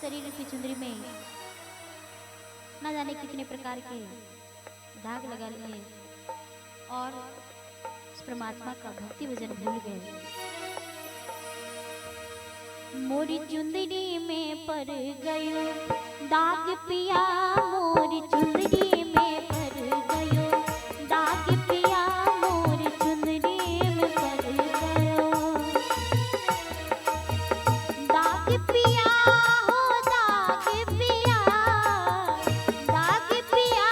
शरीर की चुंदरी में न जाने कितने प्रकार के दाग लगा लिए और उस परमात्मा का भक्ति भजन भूल गए। मोरी चुंदरी में पड़ गयो दाग पिया, मोरी चुंदरी में पड़ गयो दाग पिया, मोरी चुंदरी में पड़ गयो दाग पिया, हो दाग पिया, दाग पिया,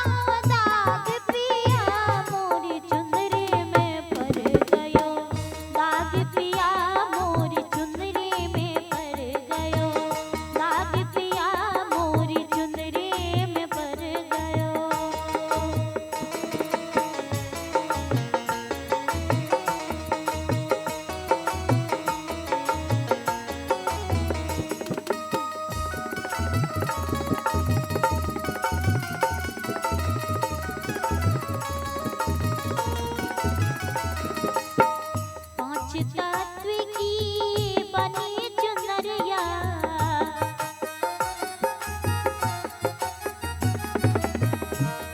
हो दाग पिया, मोरी चुंदरी में पड़ गयो दाग पिया, मोरी चुंदरी में पड़ गयो दाग पिया, मोरी चुंदरी में पड़ गयो। पांच तत्व की बनी चुनरिया,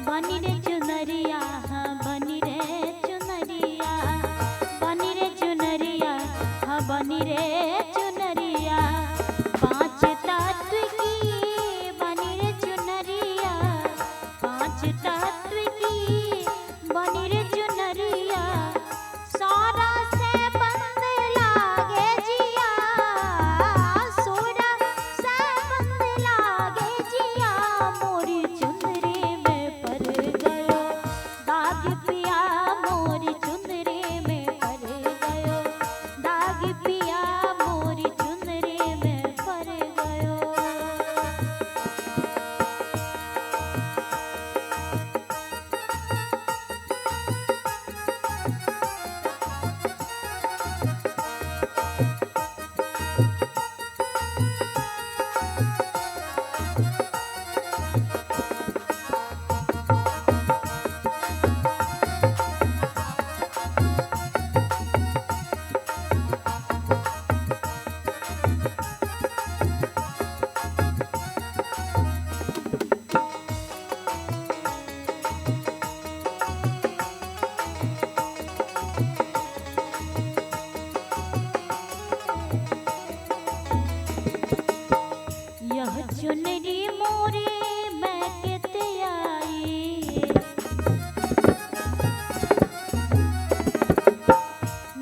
बनी रे चुनरिया, हाँ बनी रे चुनरिया, बनी रे चुनरिया, हाँ बनी रे चुनरिया। पांच तत्व की बनी रे चुनरिया, पांच तत्व की बनी रे चुनरिया, सारा से बंद लागे जिया, सोरा से बंद लागे जिया, मोरी चुंदरी में पड़ गयो दाग पिया, मोरी चुंदरी में पड़ गयो दाग पिया, मोरी चुंदरी में पड़ गयो। यह चुनरी मोरे मैं केते आई,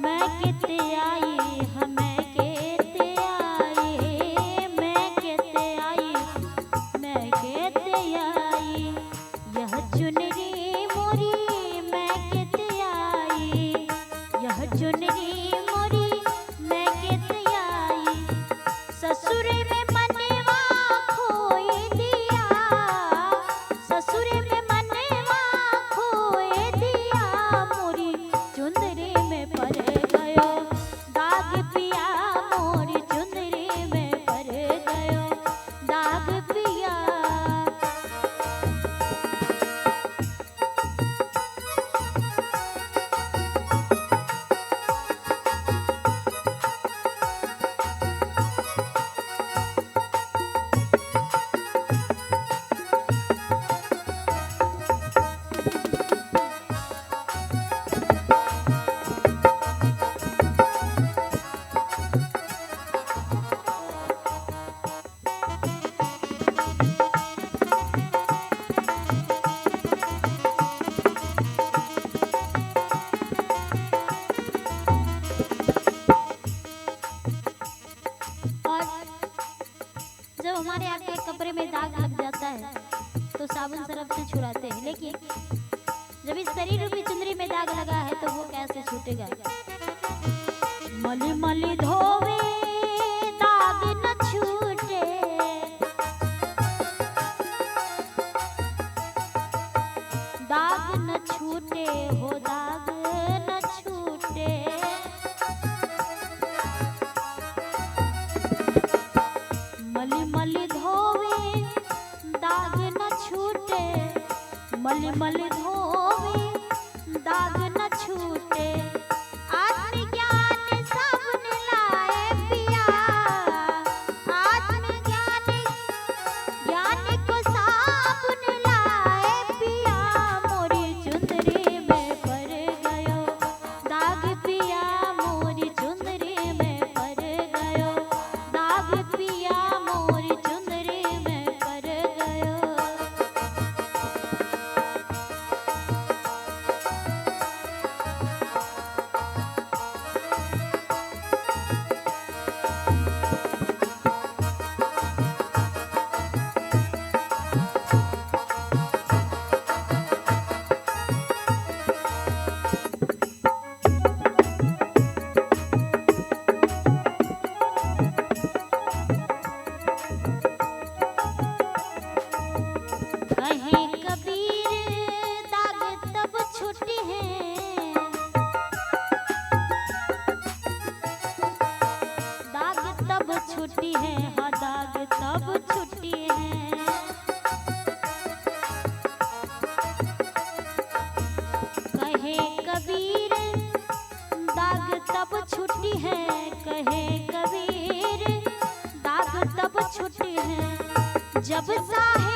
मैं केते आई, हाँ मैं केते आई, मैं केते आई, मैं केते आई। यह चुनरी मोरी मैं केते आई, यह चुनरी मोरी मैं केते आई। ससुर में मनवा खोए दिया, ससुर में मनवा खोए दिया, मोरी चुंदरी में पड़ गयो दाग पिया, मोरी चुंदरी में पड़ गयो दाग पिया। और जब हमारे आगे कपड़े में दाग लग जाता है तो साबुन सरफ से छुड़ाते हैं, लेकिन जब इस शरीर रूपी चुंदरी में दाग लगा है तो वो कैसे छूटेगा। मली मली धोवे दाग न छूटे, दाग न छूटे, हो दाग न छूटे। मली मली धोवे दाग न छूटे, मली मली धोवे दाग न छूटे। आत्मज्ञान साबुन लाए पिया, आत्मज्ञान कहे कबीर दाग तब छुट्टी है, दाग तब छुट्टी है, हाँ दाग तब छुट्टी है। कहे कबीर दाग तब छुट्टी है, कहे कबीर दाग तब छुट्टी है, जब साहे